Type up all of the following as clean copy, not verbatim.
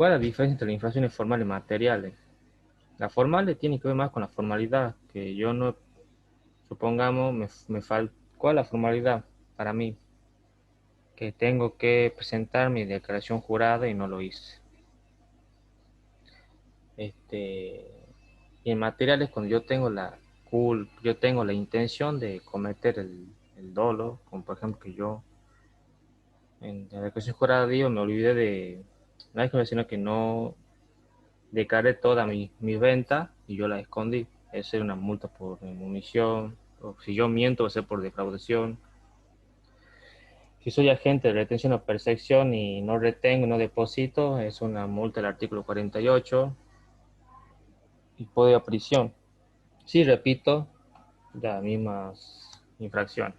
¿Cuál es la diferencia entre las infracciones formales y materiales? Las formales tienen que ver más con la formalidad, que yo no, supongamos, me falta, ¿cuál es la formalidad para mí? Que tengo que presentar mi declaración jurada y no lo hice. Este, y en materiales, cuando yo tengo la intención de cometer el dolo, como por ejemplo que yo en la declaración jurada digo, me olvidé de, no es que sino que no declaré toda mi venta y yo la escondí. Esa es una multa por omisión, o si yo miento va a ser por defraudación. Si soy agente de retención o percepción y no retengo, no deposito, es una multa del artículo 48 y puedo ir a prisión. Sí, repito, las mismas infracciones.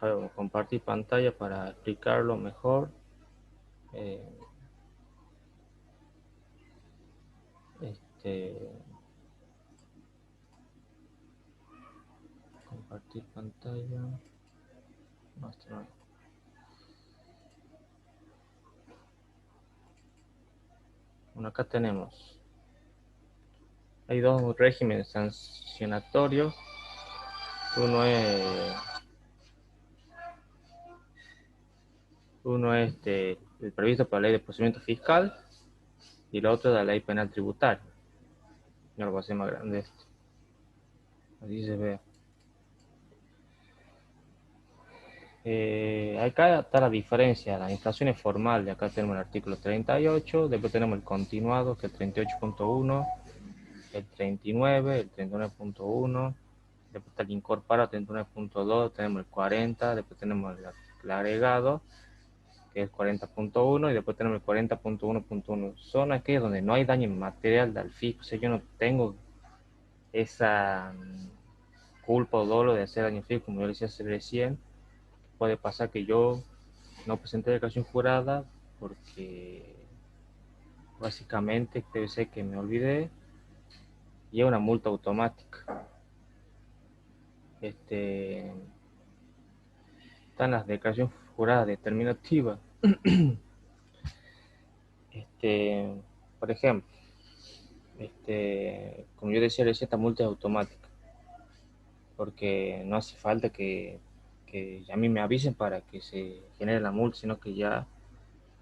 Voy a compartir pantalla para explicarlo mejor. Eh, este, compartir pantalla. Mostrar. Bueno, acá tenemos. Hay dos regímenes sancionatorios. Uno es, el previsto por la ley de procedimiento fiscal y el otro es la ley penal tributaria. Yo lo voy a hacer más grande esto. Así se ve. Acá está la diferencia, las infracciones formales. Acá tenemos el artículo 38, después tenemos el continuado, que es el 38.1, el 39, el 39.1, después está el incorporado, 39.2, tenemos el 40, después tenemos el agregado, que es 40.1, y después tenemos el 40.1.1. Son aquellas donde no hay daño material del fisco, o sea, yo no tengo esa culpa o dolo de hacer daño fisco, como yo decía recién. Puede pasar que yo no presenté declaración jurada porque básicamente debe ser que me olvidé y es una multa automática. Están las declaraciones juradas determinativas. Este, por ejemplo, como yo decía, esta multa es automática porque no hace falta que a mí me avisen para que se genere la multa, sino que ya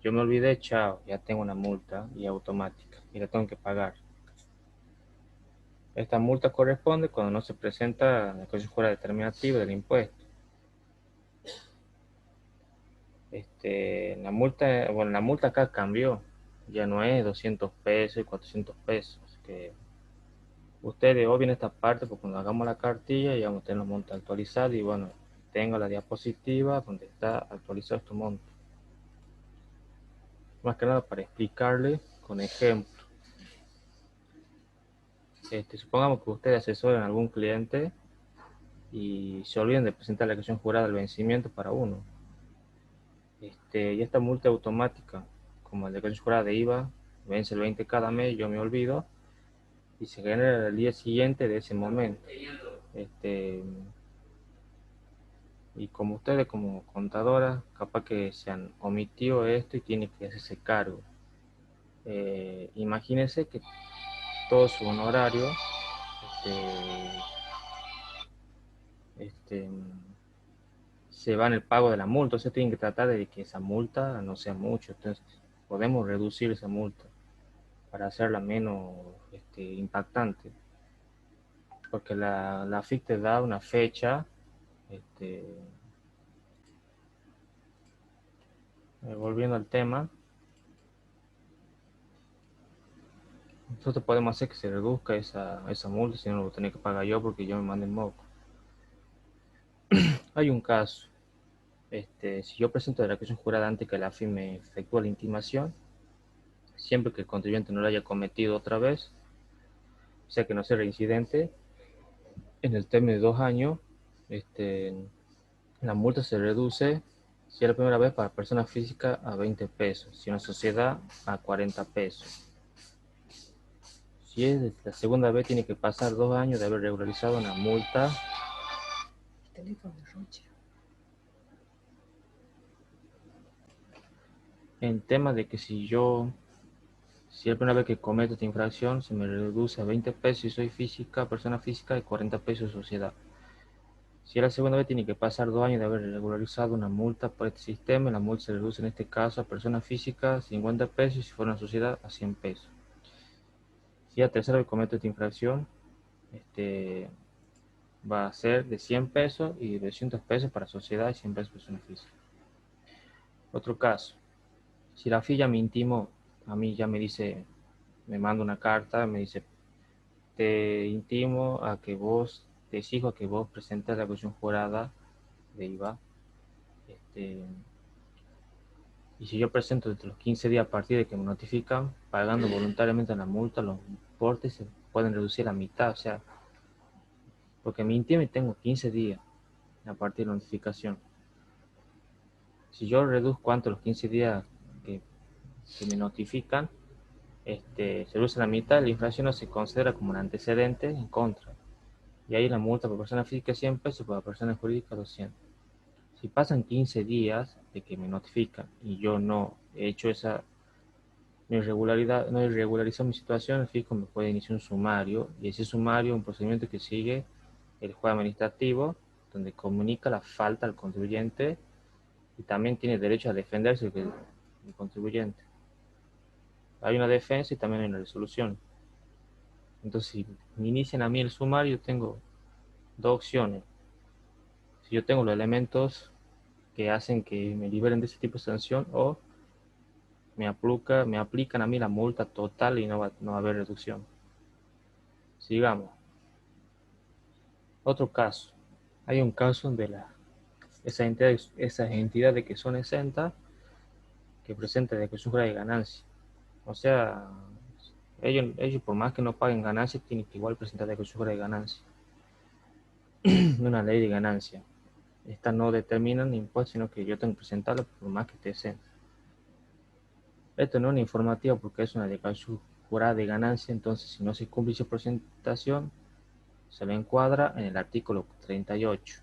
yo me olvidé, chao, ya tengo una multa y automática y la tengo que pagar. Esta multa corresponde cuando no se presenta la declaración jurada determinativa del impuesto. La multa acá cambió, ya no es 200 pesos y 400 pesos. Que ustedes obvien esta parte porque cuando hagamos la cartilla ya vamos a tener los montos actualizados y bueno, tengo la diapositiva donde está actualizado este monto. Más que nada para explicarle con ejemplo. Supongamos que ustedes asesoran a algún cliente y se olviden de presentar la declaración jurada del vencimiento para uno. Y esta multa automática, como la declaración jurada de IVA, vence el 20 cada mes, yo me olvido, y se genera el día siguiente de ese momento. Y como ustedes, como contadoras, capaz que se han omitido esto y tienen que hacerse cargo. Imagínense que todo su honorario este, se va en el pago de la multa, entonces tienen que tratar de que esa multa no sea mucho, entonces podemos reducir esa multa para hacerla menos impactante, porque la FIC te da una fecha, volviendo al tema, nosotros podemos hacer que se reduzca esa multa, si no lo voy a tener que pagar yo porque yo me mandé el moco. Hay un caso, si yo presento la declaración jurada antes que la FIC me efectúe la intimación, siempre que el contribuyente no lo haya cometido otra vez, o sea que no sea reincidente, en el término de 2 años, la multa se reduce, si es la primera vez para persona física, a 20 pesos, si una sociedad, a 40 pesos. Si es la segunda vez, tiene que pasar 2 años de haber regularizado una multa. en tema de que si es la primera vez que cometo esta infracción, se me reduce a 20 pesos si soy física, persona física, y 40 pesos sociedad. Si es la segunda vez, tiene que pasar 2 años de haber regularizado una multa por este sistema. La multa se reduce en este caso a persona física 50 pesos y si fuera una sociedad a 100 pesos. Si es la tercera vez que cometo esta infracción, este, va a ser de 100 pesos y de 200 pesos para sociedad y 100 pesos para persona física. Otro caso, si la FI ya me intimó, a mí ya me dice, me manda una carta, me dice, te intimo a que vos, te exijo a que vos presentes la declaración jurada de IVA. Y si yo presento entre los 15 días a partir de que me notifican, pagando voluntariamente la multa, los importes se pueden reducir a mitad. O sea, porque me intimo y tengo 15 días a partir de la notificación. Si yo reduzco antes los 15 días que, que me notifican, se reduce a la mitad, la infracción no se considera como un antecedente en contra. Y ahí la multa por persona física es 100 pesos, por persona jurídica 200. Si pasan 15 días de que me notifican y yo no he hecho esa no irregularizó mi situación, el fisco me puede iniciar un sumario y ese sumario es un procedimiento que sigue el juez administrativo, donde comunica la falta al contribuyente y también tiene derecho a defenderse el contribuyente. Hay una defensa y también hay una resolución. Entonces, si me inician a mí el sumario, tengo dos opciones. Si yo tengo los elementos que hacen que me liberen de ese tipo de sanción o me aplican a mí la multa total y no va a haber reducción. Sigamos. Otro caso. Hay un caso donde esas entidades que son exentas, que presentan declaración jurada de ganancia. O sea, ellos por más que no paguen ganancias, tienen que igual presentar declaración jurada de ganancia. Una ley de ganancia. Esta no determina ni impuestos, sino que yo tengo que presentarla por más que esté exenta. Esto no es una informativa porque es una declaración jurada de ganancia, entonces si no se cumple su presentación, se le encuadra en el artículo 38.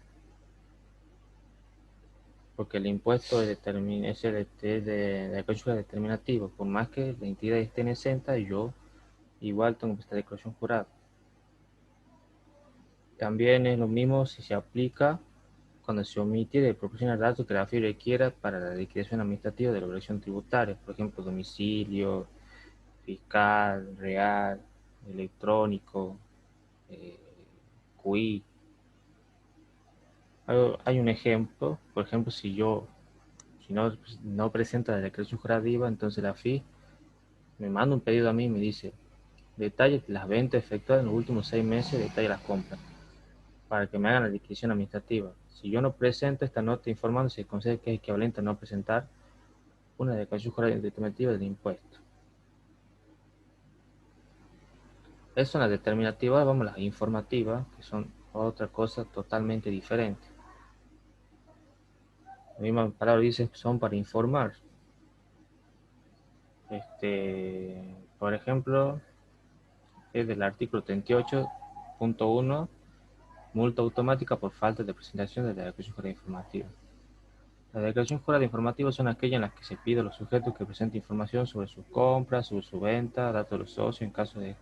Porque el impuesto es de declaración determinativo. Por más que la entidad esté exenta, yo igual tengo esta declaración jurada. También es lo mismo si se aplica cuando se omite de proporcionar datos que la FI requiera para la liquidación administrativa de la obligación tributaria, por ejemplo, domicilio, fiscal, real, electrónico, eh, QI. Hay un ejemplo, por ejemplo, si no presenta la declaración jurada de IVA, entonces la FI me manda un pedido a mí y me dice, detalle las ventas efectuadas en los últimos 6 meses, detalle las compras, para que me hagan la disquisición administrativa. Si yo no presento esta nota informando, se considera que es equivalente a no presentar una declaración jurada determinativa del impuesto. Esas son las determinativas, vamos a las informativas, que son otra cosa totalmente diferente. La misma palabra dice son para informar. Por ejemplo, es del artículo 38.1, multa automática por falta de presentación de la declaración jurada informativa. Las declaraciones juradas informativas son aquellas en las que se pide a los sujetos que presenten información sobre sus compras, sobre su venta, datos de los socios en caso de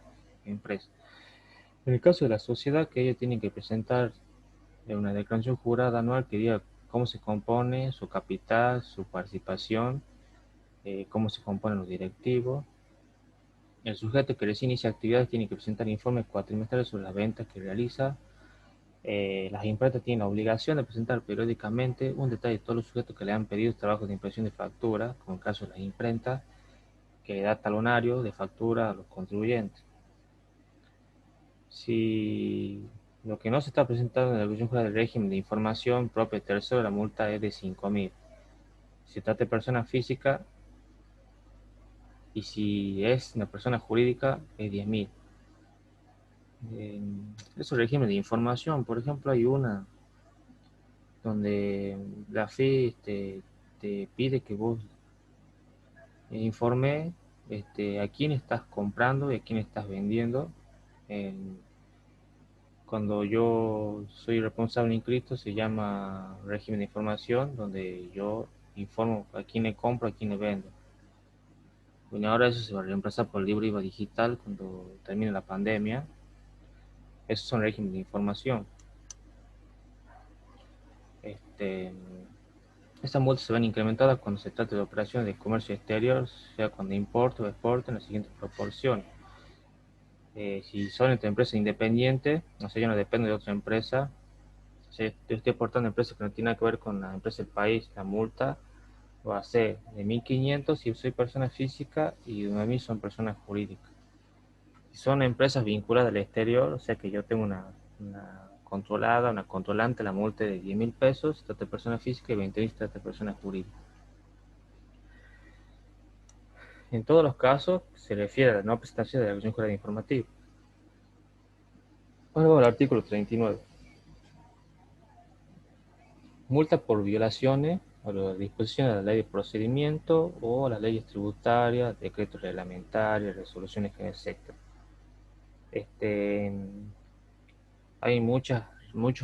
empresa. En el caso de la sociedad, que ellos tienen que presentar una declaración jurada anual que diga cómo se compone, su capital, su participación, cómo se componen los directivos. El sujeto que les inicia actividades tiene que presentar informes cuatrimestrales sobre las ventas que realiza. Las imprentas tienen la obligación de presentar periódicamente un detalle de todos los sujetos que le han pedido trabajos de impresión de factura, como el caso de las imprentas, que le da talonario de factura a los contribuyentes. Si lo que no se está presentando en la declaración jurada del régimen de información propia de tercero, la multa es de 5.000. Si se trata de persona física y si es una persona jurídica, es 10.000. Esos regímenes de información, por ejemplo, hay una donde la FI te pide que vos informe a quién estás comprando y a quién estás vendiendo. Cuando yo soy responsable inscrito se llama régimen de información, donde yo informo a quién le compro, a quién le vendo. Bueno, ahora eso se va a reemplazar por el libro IVA digital cuando termine la pandemia. Esos son regímenes de información. Este, Estas multas se ven incrementadas cuando se trata de operaciones de comercio exterior, sea cuando importe o exporte en las siguientes proporciones. Si son entre empresas independientes, o sea, yo no dependo de otra empresa. Si yo estoy aportando a empresas que no tienen nada que ver con la empresa del país, la multa va a ser de 1.500 si soy persona física y de 9.000 son personas jurídicas. Si son empresas vinculadas al exterior, o sea que yo tengo una controlada, una controlante, la multa es de 10.000 pesos, si trata de persona física y 20.000 si trata de persona jurídica. En todos los casos se refiere a la no presentación de la declaración jurada informativa. Ahora vamos al artículo 39. Multa por violaciones a las disposiciones de la ley de procedimiento o a las leyes tributarias, decretos reglamentarios, resoluciones, etc. Este, Hay muchos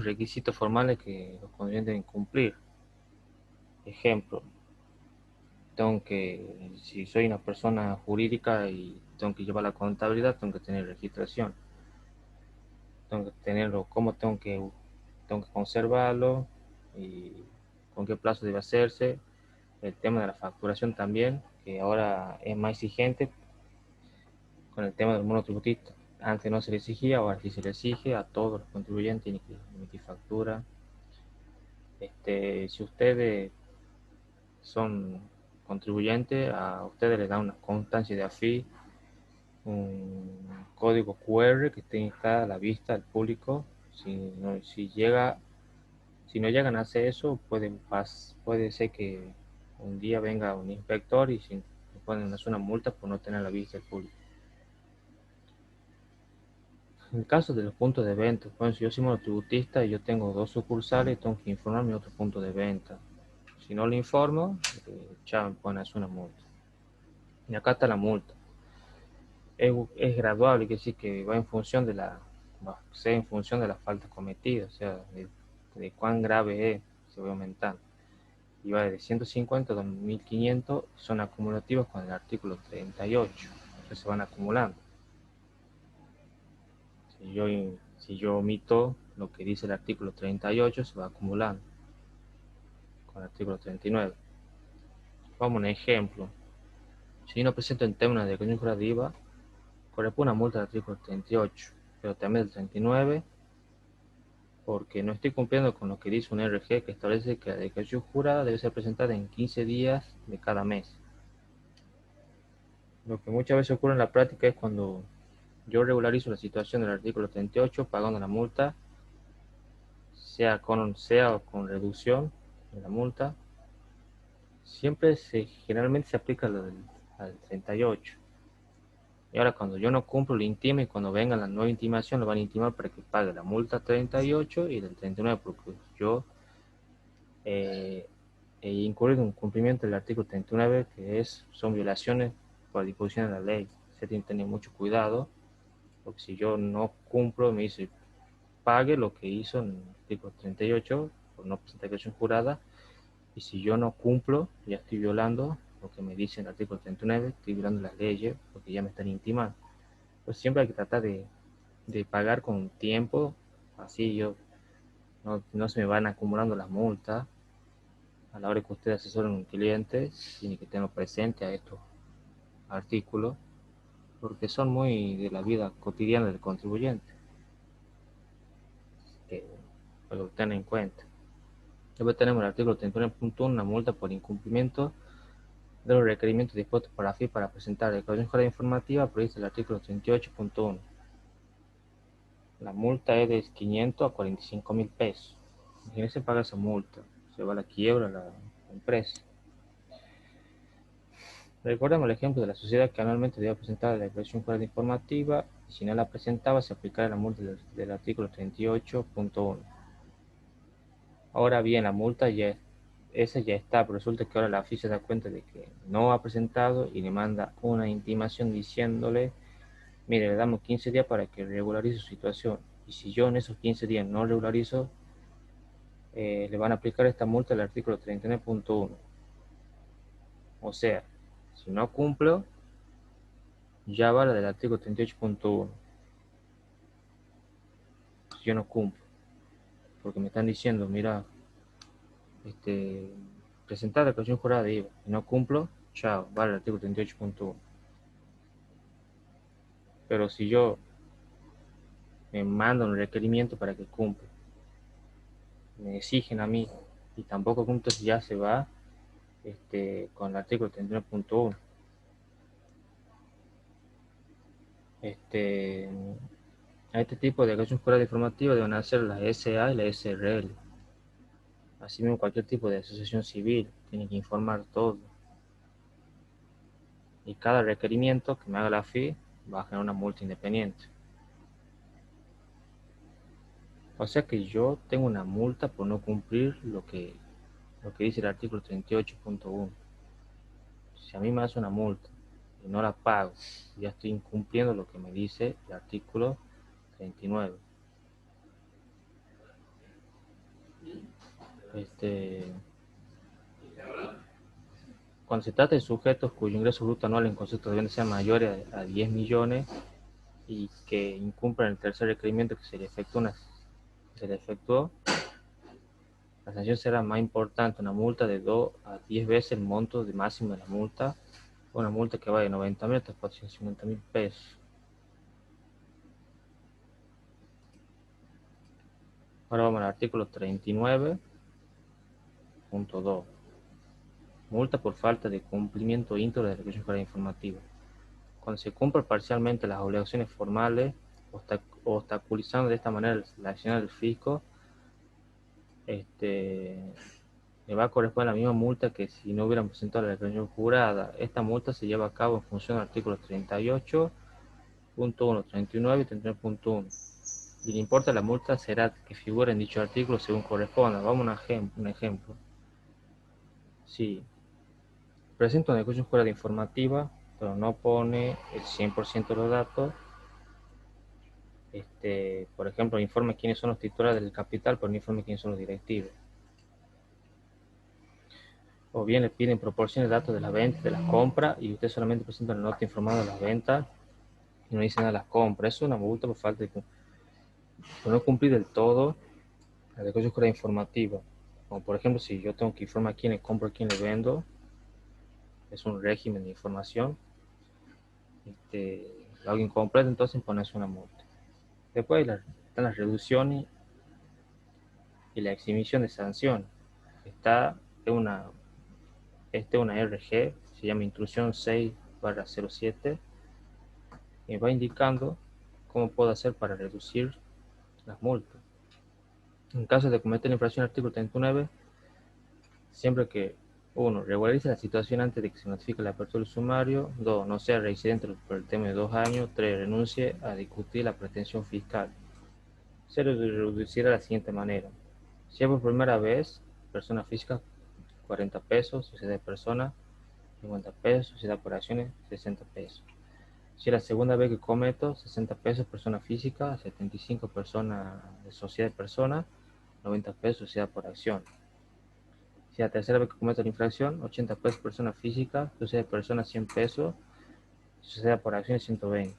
requisitos formales que los contribuyentes deben cumplir. Ejemplo, si soy una persona jurídica y tengo que llevar la contabilidad, tengo que tener registración, tengo que tenerlo, tengo que conservarlo y con qué plazo debe hacerse. El tema de la facturación también, que ahora es más exigente con el tema del monotributista. Antes no se le exigía, ahora sí se le exige a todos los contribuyentes, tienen que emitir factura. Si ustedes son contribuyentes, a ustedes les dan una constancia de AFI, un código QR que está a la vista del público. Si no llegan a hacer eso, puede ser que un día venga un inspector y si ponen una multa por no tener a la vista del público. En el caso de los puntos de venta, bueno, si yo soy monotributista y yo tengo 2 sucursales, tengo que informar mi otro punto de venta. Si no lo informo, ya me ponen una multa. Y acá está la multa. Es graduable, quiere decir que va en función en función de las faltas cometidas, o sea, de cuán grave es, se va aumentando. Y va de 150 a 2.500, son acumulativos con el artículo 38, que se van acumulando. Si yo, si yo omito lo que dice el artículo 38, se va acumulando con el artículo 39. Vamos a un ejemplo. Si yo no presento en términos de declaración jurada de IVA, corresponde una multa del artículo 38, pero también del 39, porque no estoy cumpliendo con lo que dice un RG que establece que la declaración jurada debe ser presentada en 15 días de cada mes. Lo que muchas veces ocurre en la práctica es cuando yo regularizo la situación del artículo 38 pagando la multa, sea con reducción de la multa, generalmente se aplica al 38. Y ahora cuando yo no cumplo, lo intimo y cuando venga la nueva intimación lo van a intimar para que pague la multa 38 y del 39 porque yo he incurrido en un cumplimiento del artículo 39 son violaciones por disposición de la ley. Se tiene que tener mucho cuidado porque si yo no cumplo, me dice pague lo que hizo en el artículo 38 por no presentar declaración jurada, y si yo no cumplo, ya estoy violando lo que me dice en el artículo 39, estoy violando las leyes porque ya me están intimando. Pues siempre hay que tratar de pagar con tiempo, así no se me van acumulando las multas. A la hora que usted asesore a un cliente, tiene que tener presente a estos artículos, porque son muy de la vida cotidiana del contribuyente, que lo tengan en cuenta. Después tenemos el artículo 39.1, una multa por incumplimiento de los requerimientos dispuestos por la FI para presentar la declaración jurada informativa prevista en el artículo 38.1. La multa es de 500 a 45.000 pesos. Imagínense paga esa multa, se va a la quiebra la empresa. Recordemos el ejemplo de la sociedad que anualmente debía presentar la declaración jurada informativa y si no la presentaba se aplicará la multa del artículo 38.1. Ahora bien, la multa esa ya está, pero resulta que ahora la FI se da cuenta de que no ha presentado y le manda una intimación diciéndole, mire, le damos 15 días para que regularice su situación. Y si yo en esos 15 días no regularizo, le van a aplicar esta multa del artículo 39.1. O sea, si no cumplo, ya va la del artículo 38.1. Si yo no cumplo, porque me están diciendo, mira, presentar declaración jurada de IVA y no cumplo, chao, vale el artículo 38.1. Pero si yo me mandan un requerimiento para que cumpla, me exigen a mí y tampoco cumplo, ya se va con el artículo 39.1. A este tipo de declaración jurada informativa deben hacer la SA y la SRL. Asimismo, cualquier tipo de asociación civil tiene que informar todo. Y cada requerimiento que me haga la FI va a generar una multa independiente. O sea que yo tengo una multa por no cumplir lo que dice el artículo 38.1. Si a mí me hace una multa y no la pago, ya estoy incumpliendo lo que me dice el artículo 39. Cuando se trata de sujetos cuyo ingreso bruto anual en concepto de bienes sea mayor a 10 millones y que incumplan el tercer requerimiento que se le efectuó, la sanción será más importante, una multa de 2 a 10 veces el monto de máximo de la multa, una multa que va de 90.000 hasta 450.000 pesos. Ahora vamos al artículo 39.2. Multa por falta de cumplimiento íntegro de la declaración jurada informativa. Cuando se cumplan parcialmente las obligaciones formales, obstaculizando de esta manera la acción del fisco, le va a corresponder la misma multa que si no hubieran presentado la declaración jurada. Esta multa se lleva a cabo en función del artículo 38.1, 39 y 39.1. Y el importe de la multa será que figure en dicho artículo según corresponda. Vamos a un ejemplo. Si presenta una declaración jurada informativa, pero no pone el 100% de los datos, por ejemplo, informe quiénes son los titulares del capital, pero no informe quiénes son los directivos. O bien le piden proporciones de datos de las ventas, de las compras, y usted solamente presenta una nota informada de las ventas y no dice nada de las compras. Eso es una multa por falta de por no cumplir del todo la declaración jurada informativa. Como por ejemplo, si yo tengo que informar a quién le compro, a quién le vendo, es un régimen de información. Algo incompleto, entonces pones una multa. Después están las reducciones y la exhibición de sanción. Está una, una RG, se llama Instrucción 6/07, y va indicando cómo puedo hacer para reducir las multas. En caso de cometer la infracción del artículo 39, siempre que 1. Regularice la situación antes de que se notifique la apertura del sumario. 2. No sea reincidente por el término de 2 años. 3. Renuncie a discutir la pretensión fiscal. Se reducirá de la siguiente manera. Si es por primera vez, persona física, 40 pesos. Sociedad de personas, 50 pesos. Sociedad por acciones, 60 pesos. Si es la segunda vez que cometo, 60 pesos persona física, 75 personas de sociedad de personas, 90 pesos sociedad por acción. Si es la tercera vez que cometo la infracción, 80 pesos persona física, sociedad de personas 100 pesos, sociedad por acción 120.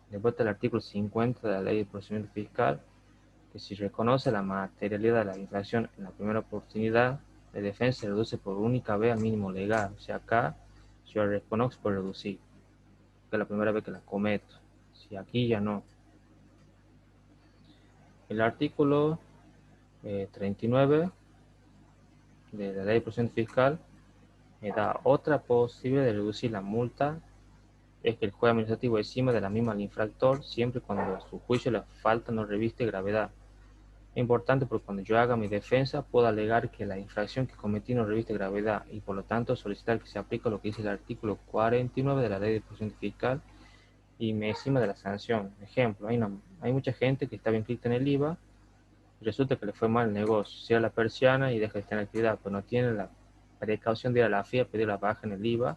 Después está el artículo 50 de la Ley de Procedimiento Fiscal, que si reconoce la materialidad de la infracción en la primera oportunidad, la defensa se reduce por única vez al mínimo legal. O sea, acá yo reconozco por reducir, que es la primera vez que la cometo. Si aquí ya no. El artículo 39 de la Ley de Procedimiento Fiscal me da otra posibilidad de reducir la multa, es que el juez administrativo exime de la misma al infractor siempre cuando a su juicio la falta no reviste gravedad. Es importante porque cuando yo haga mi defensa puedo alegar que la infracción que cometí no reviste gravedad y por lo tanto solicitar que se aplique lo que dice el artículo 49 de la Ley de Procedimiento Fiscal y me exime de la sanción. Ejemplo, hay mucha gente que estaba inscrita en el IVA y resulta que le fue mal el negocio, cierra la persiana y deja de tener actividad, pero no tiene la precaución de ir a la FIA a pedir la baja en el IVA.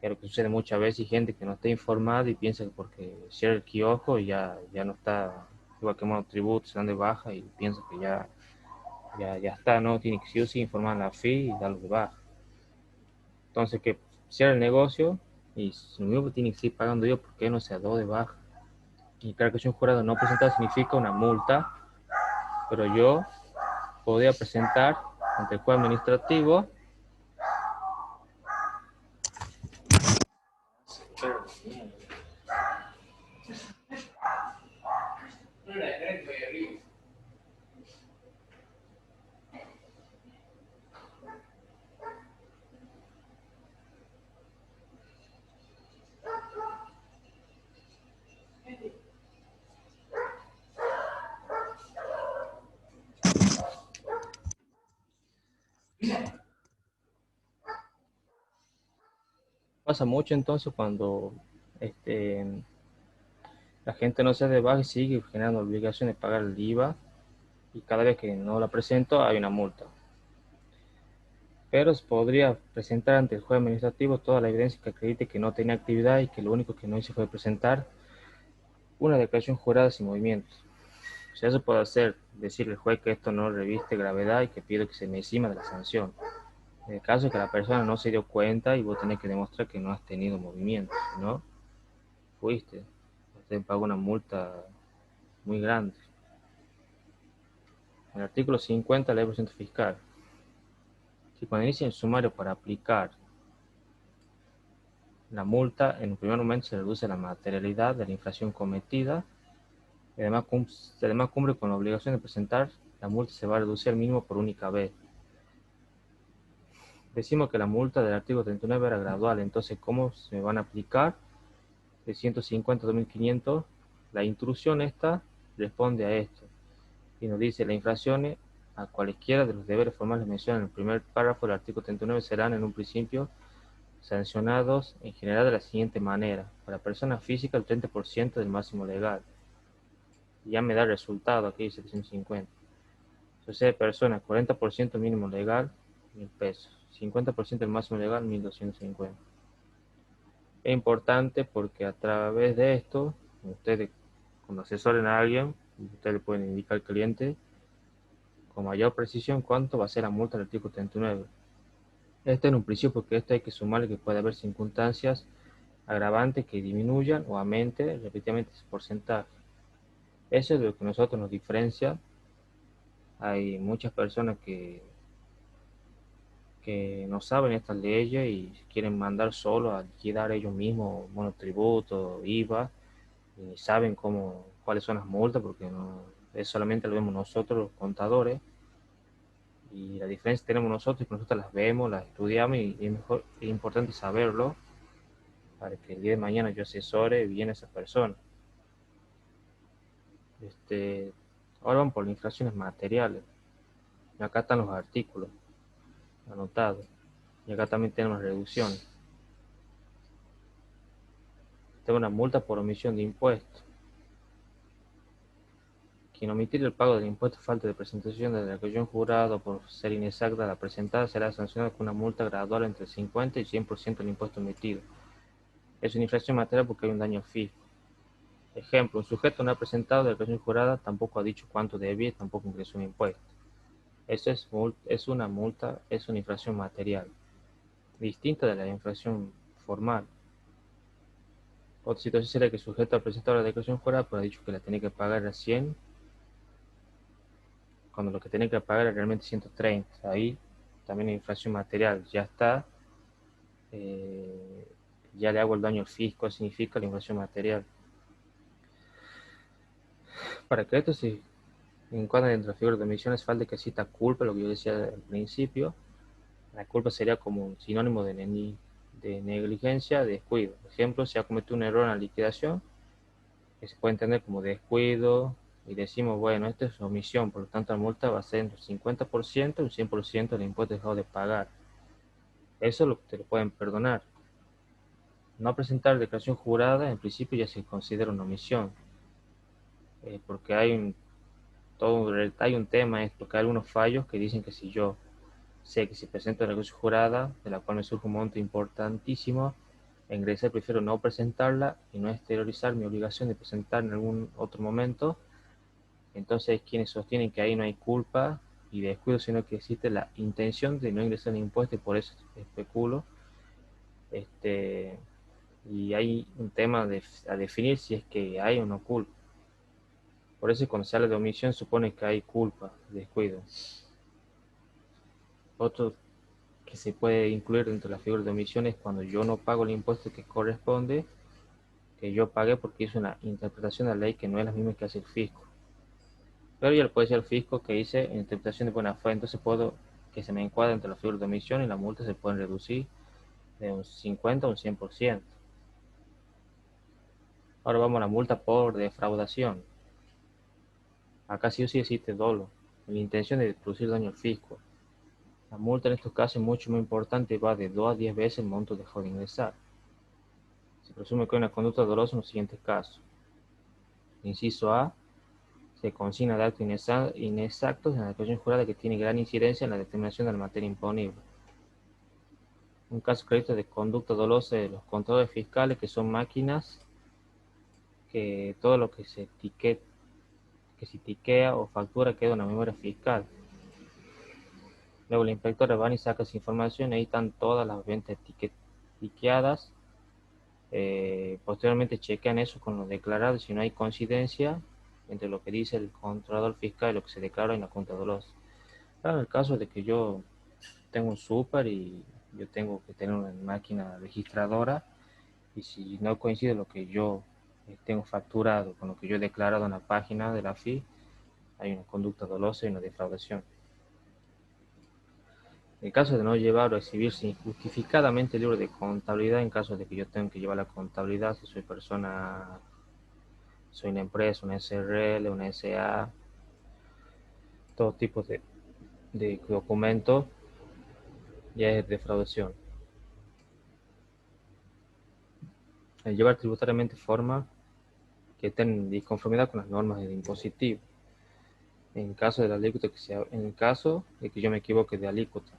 Es lo que sucede muchas veces, y gente que no está informada y piensa que porque cierra el kiosco y ya no está, igual que modo tributo, se dan de baja y piensa que ya está, ¿no? Tiene que sí informar a la FI y darlo de baja. Entonces, que cierra el negocio Y lo mismo tiene que seguir pagando yo porque no se ha dado de baja. Y claro que un jurado no presentar significa una multa, pero yo podría presentar ante el juez administrativo. Pasa mucho entonces cuando este, la gente no se da de baja y sigue generando obligación de pagar el IVA y cada vez que no la presento hay una multa. Pero se podría presentar ante el juez administrativo toda la evidencia que acredite que no tenía actividad y que lo único que no hice fue presentar una declaración jurada sin movimientos. O sea, eso puede hacer, decirle al juez que esto no reviste gravedad y que pido que se me exima de la sanción. En el caso de que la persona no se dio cuenta y vos tenés que demostrar que no has tenido movimiento, ¿no? Fuiste, usted pagó una multa muy grande. En el artículo 50 de la ley de presentación fiscal, si cuando inicia el sumario para aplicar la multa, en un primer momento se reduce la materialidad de la infracción cometida y además cumple con la obligación de presentar, la multa se va a reducir al mínimo por única vez. Decimos que la multa del artículo 39 era gradual, entonces ¿cómo se van a aplicar? De 150 a 2500, la intrusión esta responde a esto y nos dice las infracciones a cualquiera de los deberes formales mencionados en el primer párrafo del artículo 39 serán en un principio sancionados en general de la siguiente manera: para personas físicas el 30% del máximo legal. Ya me da el resultado aquí, 750. Sociedad de personas, 40% mínimo legal, 1000 pesos. 50% del máximo legal, 1250. Es importante porque a través de esto, ustedes cuando asesoren a alguien, ustedes le pueden indicar al cliente con mayor precisión cuánto va a ser la multa del artículo 39. Este en un principio porque esto hay que sumarle que puede haber circunstancias agravantes que disminuyan o aumenten repetidamente ese porcentaje. Eso es lo que a nosotros nos diferencia. Hay muchas personas que no saben estas leyes y quieren mandar solo a liquidar ellos mismos monotributo, IVA, y saben cuáles son las multas porque no, es solamente lo vemos nosotros los contadores, y la diferencia tenemos nosotros es que nosotros las vemos, las estudiamos y es importante saberlo para que el día de mañana yo asesore bien a esa persona. Este, Ahora vamos por las infracciones materiales. Y acá están los artículos anotados. Y acá también tenemos reducciones. Tengo una multa por omisión de impuestos. Quien omitir el pago del impuesto falta de presentación de la declaración jurada por ser inexacta la presentada será sancionado con una multa gradual entre el 50 y 100% del impuesto emitido. Es una infracción material porque hay un daño fiscal. Ejemplo, un sujeto no ha presentado declaración jurada, tampoco ha dicho cuánto debía y tampoco ingresó un impuesto. Eso es una multa, es una infracción material, distinta de la infracción formal. Otra situación sería que el sujeto ha presentado la declaración jurada, pero ha dicho que la tenía que pagar a 100, cuando lo que tenía que pagar era realmente 130. Ahí también hay infracción material, ya está, eh, ya le hago el daño al fisco, significa la infracción material. Para que esto se encuadre dentro de la figura de omisiones, falta que exista culpa, lo que yo decía al principio. La culpa sería como un sinónimo de negligencia, de descuido. Por ejemplo, si ha cometido un error en la liquidación, que se puede entender como descuido, y decimos, bueno, esto es omisión, por lo tanto la multa va a ser entre el 50% y el 100% del impuesto dejado de pagar. Eso lo que te lo pueden perdonar. No presentar declaración jurada, en principio ya se considera una omisión, porque hay un tema, es porque hay algunos fallos que dicen que si yo sé que si presento una declaración jurada, de la cual me surge un monto importantísimo, a ingresar prefiero no presentarla y no exteriorizar mi obligación de presentar en algún otro momento. Entonces, quienes sostienen que ahí no hay culpa y descuido, sino que existe la intención de no ingresar el impuesto y por eso especulo. Este, y hay un tema a definir si es que hay o no culpa. Por eso cuando se habla de omisión supone que hay culpa, descuido. Otro que se puede incluir dentro de la figura de omisión es cuando yo no pago el impuesto que corresponde, que yo pagué porque hice una interpretación de la ley que no es la misma que hace el fisco. Pero ya le puede decir al fisco que hice interpretación de buena fe, entonces puedo que se me encuadre entre la figura de omisión y la multa se pueden reducir de un 50 a un 100%. Ahora vamos a la multa por defraudación. Acá sí o sí existe dolo, la intención de producir daño al fisco. La multa en estos casos es mucho más importante y va de 2 a 10 veces el monto dejado de ingresar. Se presume que hay una conducta dolosa en los siguientes casos. Inciso A, se consigna datos inexactos en la declaración jurada que tiene gran incidencia en la determinación de la materia imponible. Un caso clarito de conducta dolosa de los contadores fiscales, que son máquinas que todo lo que se tiquea o factura queda en la memoria fiscal. Luego el inspector va y saca esa información, ahí están todas las ventas tiqueadas. Posteriormente chequean eso con lo declarado, si no hay coincidencia entre lo que dice el controlador fiscal y lo que se declara en la cuenta dolosa. Claro, en el caso de que yo tengo un súper y yo tengo que tener una máquina registradora, y si no coincide lo que yo tengo facturado con lo que yo he declarado en la página de la FI, hay una conducta dolosa y una defraudación. En caso de no llevar o exhibirse injustificadamente el libro de contabilidad, en caso de que yo tenga que llevar la contabilidad, si soy persona, soy una empresa, una SRL, una SA, todo tipo de documentos, ya es defraudación. El llevar tributariamente forma que estén en disconformidad con las normas del impositivo. En caso de la alícuota en el caso de que yo me equivoque de alícuota.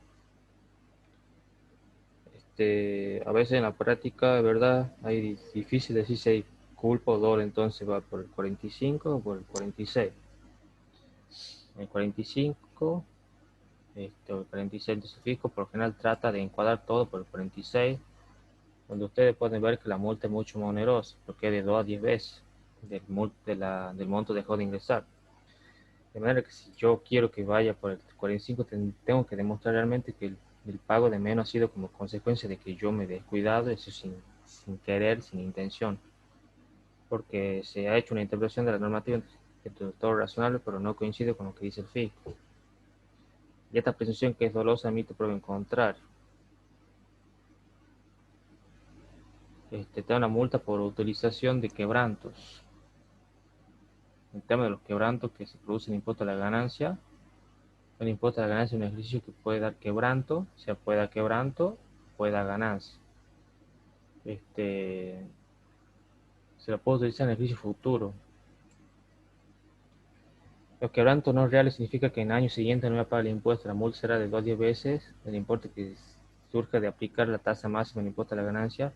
A veces en la práctica, de verdad, hay difícil decir si hay culpa o dolo, entonces va por el 45 o por el 46. El 45, o el 46 de su fisco, por lo general trata de encuadrar todo por el 46, donde ustedes pueden ver que la multa es mucho más onerosa, porque es de 2 a 10 veces del monto dejado de ingresar. De manera que si yo quiero que vaya por el 45, tengo que demostrar realmente que el pago de menos ha sido como consecuencia de que yo me he descuidado, eso sin querer, sin intención, porque se ha hecho una interpretación de la normativa entre todo razonable, pero no coincide con lo que dice el fisco. Y esta presunción que es dolosa admite prueba en contrario. Te da una multa por utilización de quebrantos. El tema de los quebrantos que se producen impuesto a la ganancia. El impuesto a la ganancia es un ejercicio que puede dar quebranto, o sea, puede dar quebranto, puede dar ganancia. Se lo puede utilizar en ejercicio futuro. Los quebrantos no reales significa que en el año siguiente no voy a pagar el impuesto. La multa será de 2 a 10 veces el importe que surja de aplicar la tasa máxima del impuesto a la ganancia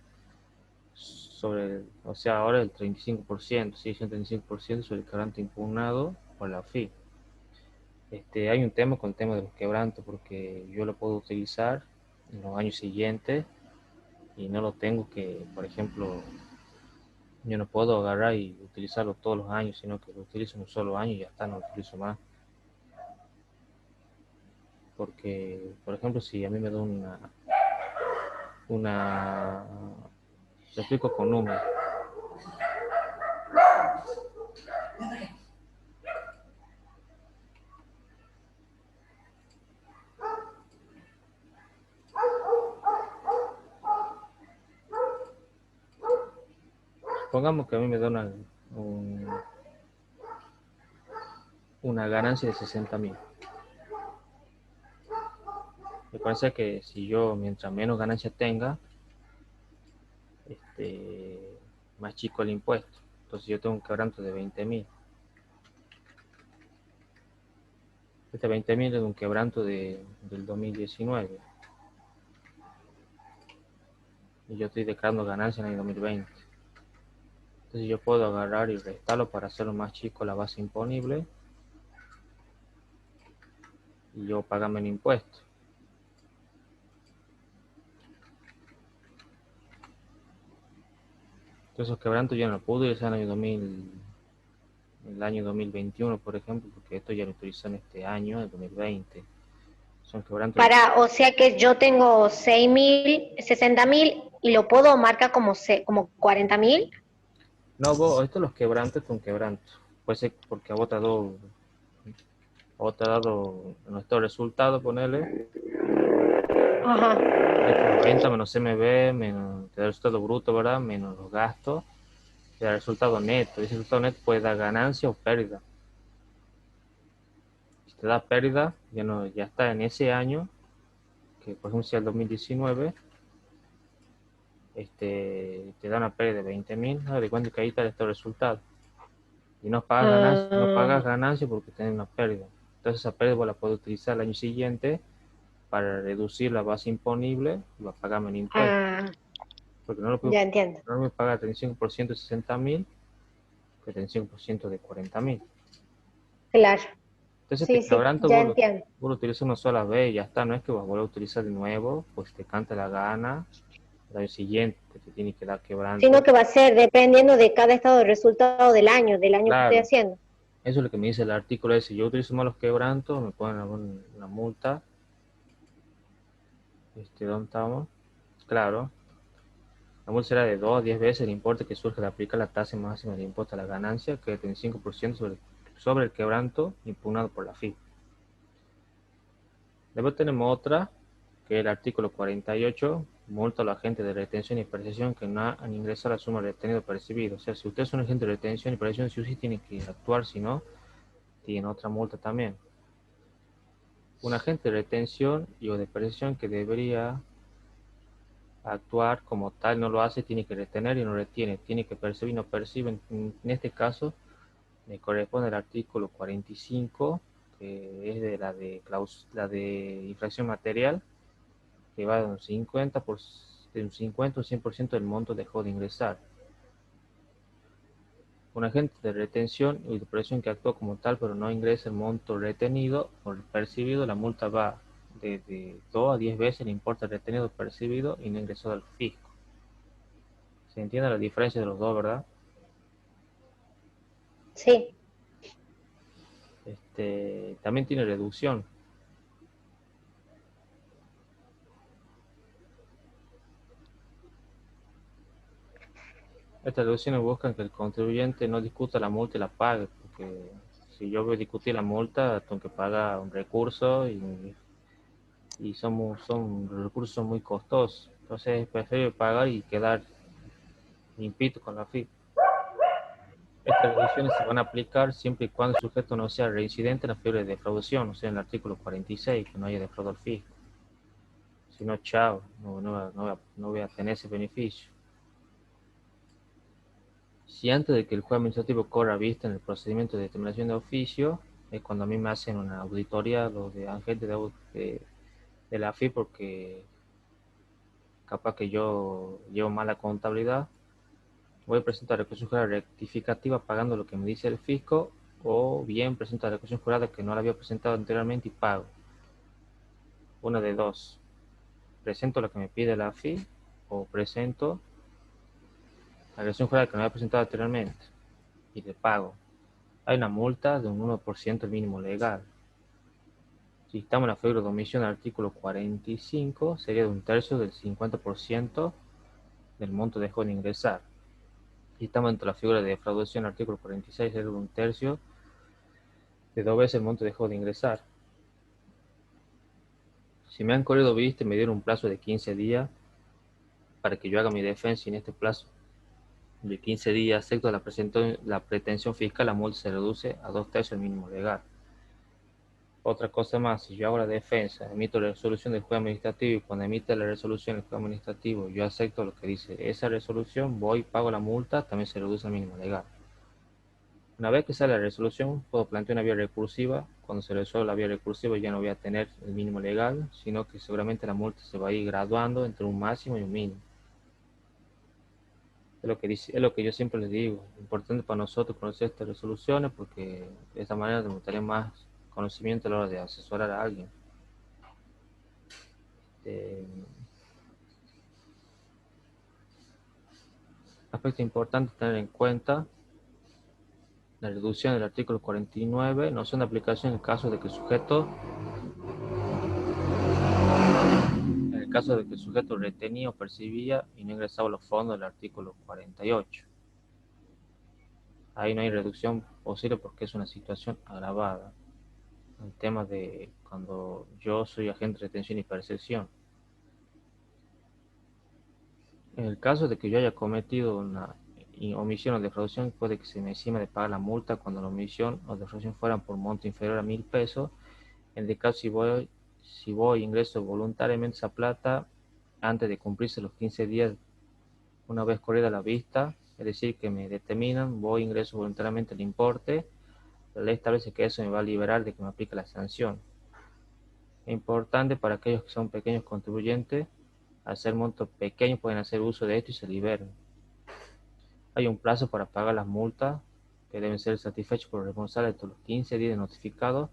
o sea, ahora el 35%, sí, el 35% sobre el quebrante impugnado por la FI. Hay un tema con el tema de los quebrantos, porque yo lo puedo utilizar en los años siguientes y no lo tengo que, por ejemplo, yo no puedo agarrar y utilizarlo todos los años, sino que lo utilizo en un solo año y ya está, no lo utilizo más. Porque, por ejemplo, si a mí me da una, lo explico con números. Pongamos que a mí me da una ganancia de 60.000. Me parece que si yo, mientras menos ganancia tenga, más chico el impuesto. Entonces yo tengo un quebranto de 20.000. Este 20.000 es un quebranto del 2019. Y yo estoy declarando ganancia en el 2020. Entonces yo puedo agarrar y restarlo para hacerlo más chico la base imponible y yo pagarme el impuesto. Esos quebrantos yo no pude utilizar en el año 2021, por ejemplo, porque esto ya lo utilizan este año, el 2020. Son quebrantos de... O sea que yo tengo 6.000, 60.000 y lo puedo marcar como 40.000. No, vos, estos los quebrantos con quebranto. Puede ser porque a vos te ha dado nuestro resultado, ponele. Ajá. Esto 90 menos CMB, menos, te da el resultado bruto, ¿verdad? Menos los gastos, te da el resultado neto. Y ese resultado neto puede dar ganancia o pérdida. Si te da pérdida, ya, no, ya está en ese año, que por ejemplo si el 2019, te da una pérdida de 20.000, ¿no? De cuánto que ahí está este resultado. Y no pagas Ah, ganancia porque tienes una pérdida. Entonces esa pérdida vos la puedes utilizar el año siguiente para reducir la base imponible y vas a pagar menos impuestos. ah, Porque no lo puedo, ya entiendo. no me paga 35% de 60.000, que 35% de 40.000. Claro. Entonces este Sí, sí, quebranto ya entiendo. vos lo utilizas una sola vez y ya está. No es que vas a volver a utilizar de nuevo, pues te canta la gana. El año siguiente te tiene que dar Sino quebranto. que va a ser dependiendo de cada estado de resultado del año que estoy Claro, haciendo. eso es lo que me dice el artículo ese. Si yo utilizo malos quebrantos, me ponen una multa. ¿Dónde estamos? Claro, la multa será de 2 a 10 veces el importe que surge de aplicar la tasa máxima de impuesto a la ganancia, que es del 5% sobre el quebranto impugnado por la FIP. Después tenemos otra, que es el artículo 48, multa a los agentes de retención y percepción que no han ingresado a la suma retenido percibido. O sea, si usted es un agente de retención y percepción, sí o sí tiene que actuar, si no, tiene otra multa también. Un agente de retención y o de percepción que debería actuar como tal no lo hace, tiene que retener y no retiene, tiene que percibir y no percibe. En este caso, me corresponde el artículo 45, que es la de infracción material, que va de un 50 o 100% del monto dejó de ingresar. Un agente de retención y de presión que actúa como tal pero no ingresa el monto retenido o percibido, la multa va de 2 a 10 veces el importe retenido, percibido y no ingresado al fisco. ¿Se entiende la diferencia de los dos, verdad? Sí. También tiene reducción. Estas reducciones buscan que el contribuyente no discuta la multa y la pague, porque si yo voy a discutir la multa, tengo que pagar un recurso y los recursos son muy costosos. Entonces es preferible pagar y quedar limpito con la FIP. Estas reducciones se van a aplicar siempre y cuando el sujeto no sea reincidente en la figura de defraudación, o sea, en el artículo 46, que no haya defraudado al fisco. Si no, chao, no voy a tener ese beneficio. Si antes de que el juez administrativo corra vista en el procedimiento de determinación de oficio, es cuando a mí me hacen una auditoría, los de agentes de la FI, porque capaz que yo llevo mala contabilidad, voy a presentar recursión jurada rectificativa pagando lo que me dice el fisco, o bien presento la recursión jurada que no la había presentado anteriormente y pago. Una de dos. Presento lo que me pide la FI o presento la recursión jurada que no había presentado anteriormente y le pago. Hay una multa de un 1% el mínimo legal. Si estamos en la figura de omisión del artículo 45, sería de un tercio del 50% del monto dejó de ingresar. Si estamos dentro de la figura de defraudación del artículo 46, sería de un tercio de 2 veces el monto dejó de ingresar. Si me han corrido vista y me dieron un plazo de 15 días para que yo haga mi defensa y en este plazo de 15 días, excepto la pretensión fiscal, la multa se reduce a 2 tercios del mínimo legal. Otra cosa más, si yo hago la defensa, emito la resolución del juez administrativo y cuando emite la resolución del juez administrativo yo acepto lo que dice esa resolución, voy, pago la multa, también se reduce el mínimo legal. Una vez que sale la resolución, puedo plantear una vía recursiva. Cuando se resuelva la vía recursiva ya no voy a tener el mínimo legal, sino que seguramente la multa se va a ir graduando entre un máximo y un mínimo. Es lo que yo siempre les digo. Importante para nosotros conocer estas resoluciones porque de esta manera tenemos más conocimiento a la hora de asesorar a alguien. Eh, Aspecto importante tener en cuenta la reducción del artículo 49, noción de aplicación en el caso de que el sujeto retenía o percibía y no ingresaba los fondos del artículo 48. Ahí no hay reducción posible porque es una situación agravada. El tema de cuando yo soy agente de retención y percepción. En el caso de que yo haya cometido una omisión o defraudación, puede que se me exima de pagar la multa cuando la omisión o defraudación fueran por monto inferior a 1.000 pesos. En el caso si voy ingreso voluntariamente esa plata antes de cumplirse los 15 días, una vez corrida la vista, es decir, que me determinan, voy ingreso voluntariamente el importe, la ley establece que eso me va a liberar de que me aplique la sanción. Es importante para aquellos que son pequeños contribuyentes, al ser montos pequeños pueden hacer uso de esto y se liberan. Hay un plazo para pagar las multas que deben ser satisfechos por el responsable de los 15 días notificados